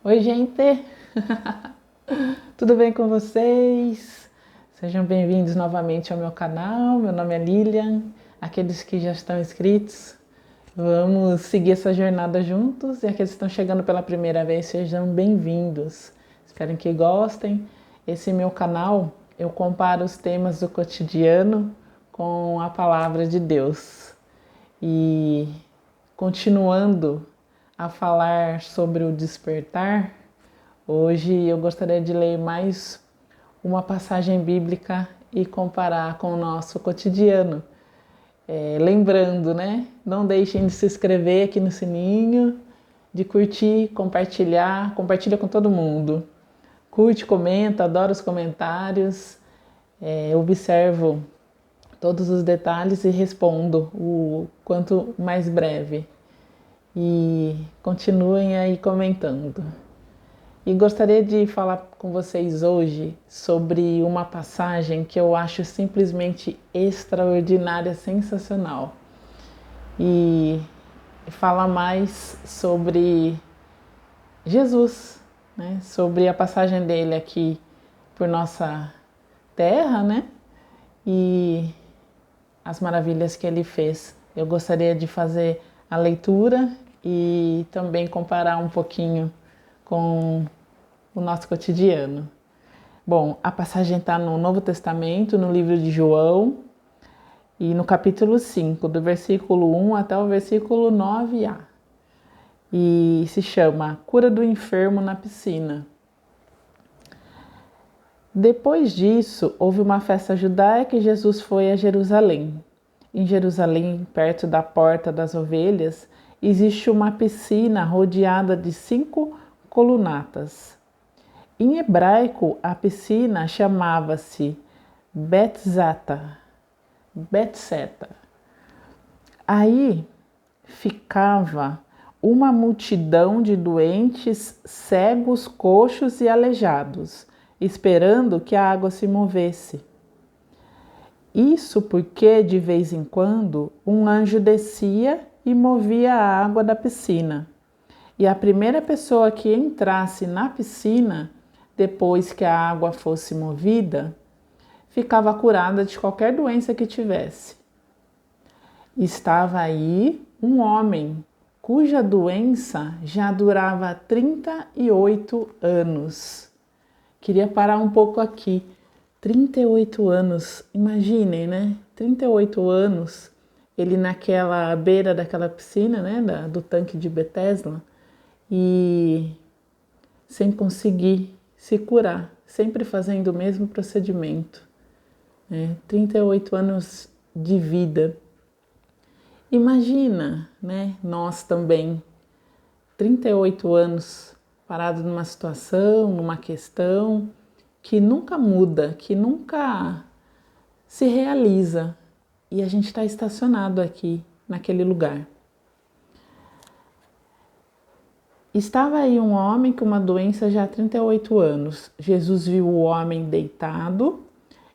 Oi, gente! Tudo bem com vocês? Sejam bem-vindos novamente ao meu canal. Meu nome é Lilian. Aqueles que já estão inscritos, vamos seguir essa jornada juntos. E aqueles que estão chegando pela primeira vez, sejam bem-vindos. Espero que gostem. Esse meu canal, eu comparo os temas do cotidiano com a palavra de Deus. E continuando a falar sobre o despertar, hoje eu gostaria de ler mais uma passagem bíblica e comparar com o nosso cotidiano. Lembrando, né? Não deixem de se inscrever aqui no sininho, de curtir, compartilhar, compartilha com todo mundo. Curte, comenta, adoro os comentários, observo todos os detalhes e respondo o quanto mais breve. E continuem aí comentando. E gostaria de falar com vocês hoje sobre uma passagem que eu acho simplesmente extraordinária, sensacional. E fala mais sobre Jesus, né? Sobre a passagem dele aqui por nossa terra, né? E as maravilhas que ele fez. Eu gostaria de fazer a leitura e também comparar um pouquinho com o nosso cotidiano. Bom, a passagem está no Novo Testamento, no livro de João, e no capítulo 5, do versículo 1 até o versículo 9a. E se chama Cura do Enfermo na Piscina. Depois disso, houve uma festa judaica e Jesus foi a Jerusalém. Em Jerusalém, perto da Porta das Ovelhas, existe uma piscina rodeada de 5 colunatas. Em hebraico, a piscina chamava-se Betzata. Aí ficava uma multidão de doentes, cegos, coxos e aleijados, esperando que a água se movesse. Isso porque, de vez em quando, um anjo descia e movia a água da piscina. E a primeira pessoa que entrasse na piscina, depois que a água fosse movida, ficava curada de qualquer doença que tivesse. Estava aí um homem cuja doença já durava 38 anos. Queria parar um pouco aqui. 38 anos, imaginem, né? 38 anos, ele naquela beira daquela piscina, né? Do tanque de Betesda, e sem conseguir se curar, sempre fazendo o mesmo procedimento. 38 anos de vida. Imagina, né? Nós também, 38 anos parados numa situação, numa questão que nunca muda, que nunca se realiza, e a gente está estacionado aqui, naquele lugar. Estava aí um homem com uma doença já há 38 anos. Jesus viu o homem deitado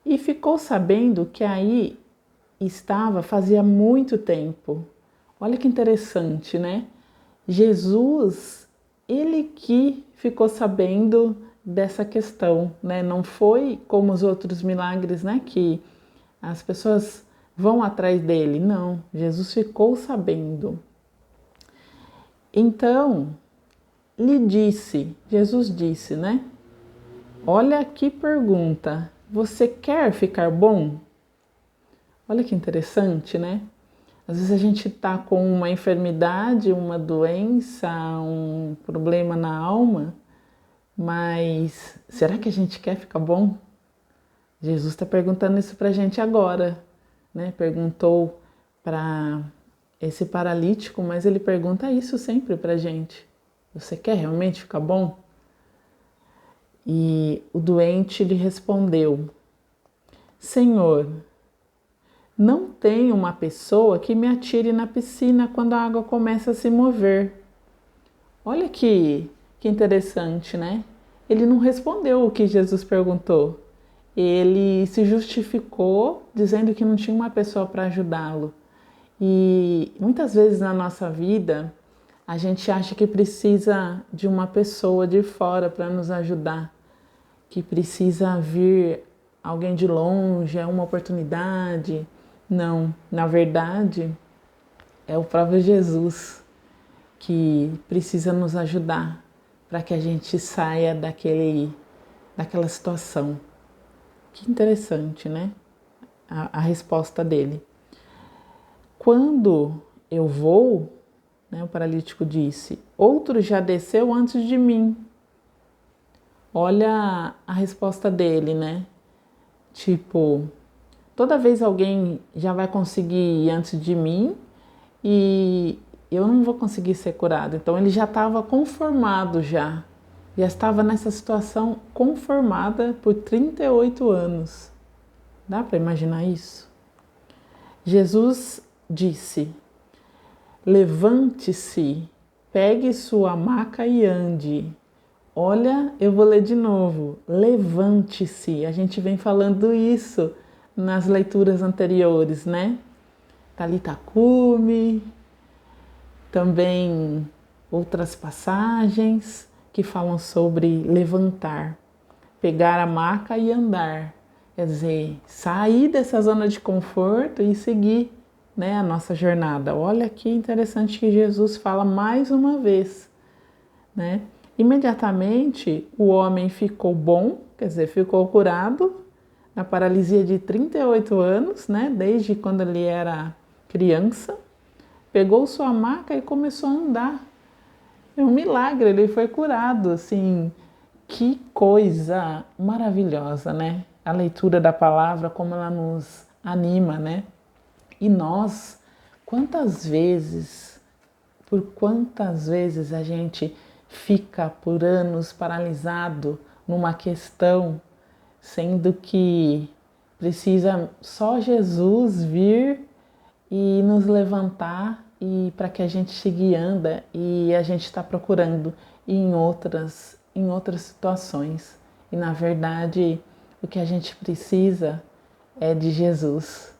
e ficou sabendo que aí estava fazia muito tempo. Olha que interessante, né? Jesus, ele que ficou sabendo dessa questão, né? Não foi como os outros milagres, né? Que as pessoas vão atrás dele. Não, Jesus ficou sabendo. Então, Jesus disse, né? Olha que pergunta, você quer ficar bom? Olha que interessante, né? Às vezes a gente tá com uma enfermidade, uma doença, um problema na alma, mas será que a gente quer ficar bom? Jesus está perguntando isso para a gente agora, né? Perguntou para esse paralítico, mas ele pergunta isso sempre para a gente. Você quer realmente ficar bom? E o doente lhe respondeu: Senhor, não tem uma pessoa que me atire na piscina quando a água começa a se mover. Olha que interessante, né? Ele não respondeu o que Jesus perguntou. Ele se justificou dizendo que não tinha uma pessoa para ajudá-lo. E muitas vezes na nossa vida a gente acha que precisa de uma pessoa de fora para nos ajudar, que precisa vir alguém de longe, é uma oportunidade. Não, na verdade, é o próprio Jesus que precisa nos ajudar para que a gente saia daquela situação. Que interessante, né? A resposta dele. Quando eu vou, né, o paralítico disse, outro já desceu antes de mim. Olha a resposta dele, né? Tipo, toda vez alguém já vai conseguir ir antes de mim e eu não vou conseguir ser curado. Então ele já estava conformado já estava nessa situação conformada por 38 anos. Dá para imaginar isso? Jesus disse: levante-se, pegue sua maca e ande. Olha, eu vou ler de novo. Levante-se. A gente vem falando isso nas leituras anteriores, né? Talita Cumi, também outras passagens que falam sobre levantar, pegar a maca e andar. Quer dizer, sair dessa zona de conforto e seguir, né, a nossa jornada. Olha que interessante que Jesus fala mais uma vez, né? Imediatamente o homem ficou bom, quer dizer, ficou curado da paralisia de 38 anos, né? Desde quando ele era criança, pegou sua maca e começou a andar. É um milagre, ele foi curado, assim, que coisa maravilhosa, né? A leitura da palavra, como ela nos anima, né? E nós, por quantas vezes a gente fica por anos paralisado numa questão, sendo que precisa só Jesus vir e nos levantar e para que a gente chegue anda e a gente está procurando em outras situações. E na verdade o que a gente precisa é de Jesus,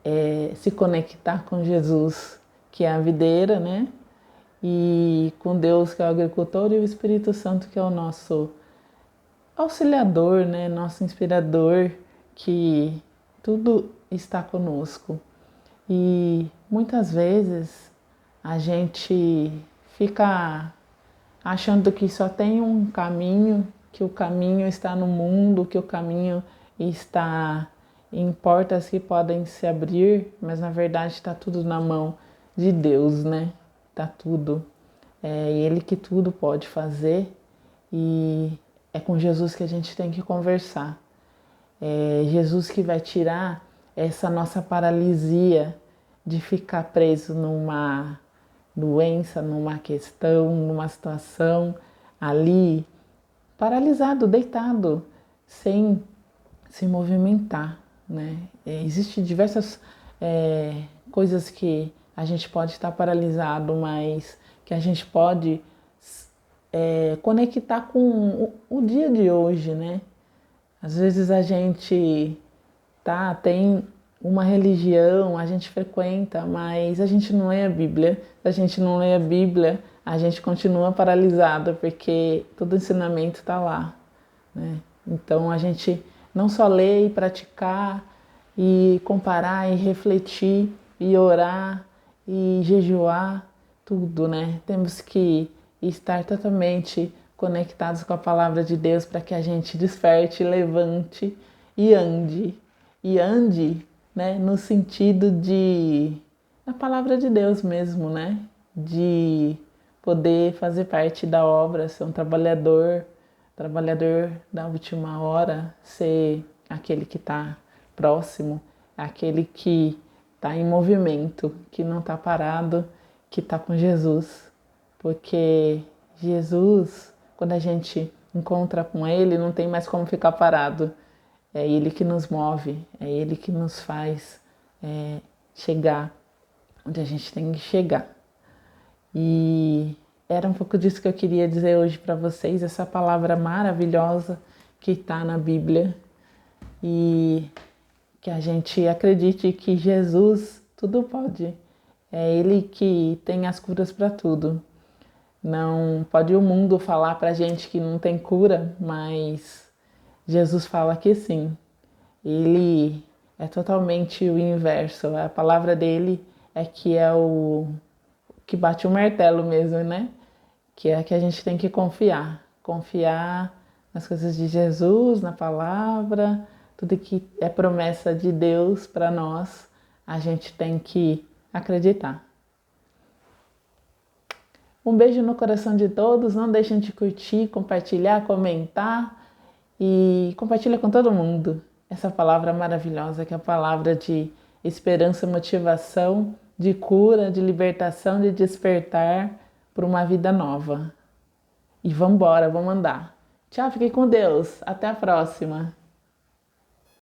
é se conectar com Jesus, que é a videira, né? E com Deus, que é o agricultor, e o Espírito Santo, que é o nosso auxiliador, né? Nosso inspirador, que tudo está conosco. E muitas vezes a gente fica achando que só tem um caminho, que o caminho está no mundo, que o caminho está em portas que podem se abrir, mas na verdade está tudo na mão de Deus, né? Tá tudo. É Ele que tudo pode fazer e é com Jesus que a gente tem que conversar. É Jesus que vai tirar essa nossa paralisia de ficar preso numa doença, numa questão, numa situação ali, paralisado, deitado, sem se movimentar, né? Existem diversas coisas que a gente pode estar paralisado, mas que a gente pode conectar com o dia de hoje, né? Às vezes a gente tem uma religião, a gente frequenta, mas a gente não lê a Bíblia. Se a gente não lê a Bíblia, a gente continua paralisado, porque todo ensinamento está lá, né? Então a gente não só lê e praticar, e comparar, e refletir, e orar, e jejuar, tudo, né? Temos que estar totalmente conectados com a palavra de Deus para que a gente desperte, levante e ande. E ande, né, no sentido da palavra de Deus mesmo, né? De poder fazer parte da obra, ser um trabalhador da última hora, ser aquele que está próximo, aquele que está em movimento, que não está parado, que está com Jesus. Porque Jesus, quando a gente encontra com Ele, não tem mais como ficar parado. É Ele que nos move, é Ele que nos faz chegar onde a gente tem que chegar. E era um pouco disso que eu queria dizer hoje para vocês, essa palavra maravilhosa que está na Bíblia. E que a gente acredite que Jesus tudo pode. É Ele que tem as curas para tudo. Não pode o mundo falar pra gente que não tem cura, mas Jesus fala que sim. Ele é totalmente o inverso. A palavra dele é que é o que bate o martelo mesmo, né? Que é que a gente tem que confiar. Confiar nas coisas de Jesus, na palavra, tudo que é promessa de Deus para nós, a gente tem que acreditar. Um beijo no coração de todos. Não deixem de curtir, compartilhar, comentar e compartilha com todo mundo essa palavra maravilhosa que é a palavra de esperança, motivação, de cura, de libertação, de despertar para uma vida nova. E vamos embora, vamos andar. Tchau, fiquem com Deus. Até a próxima.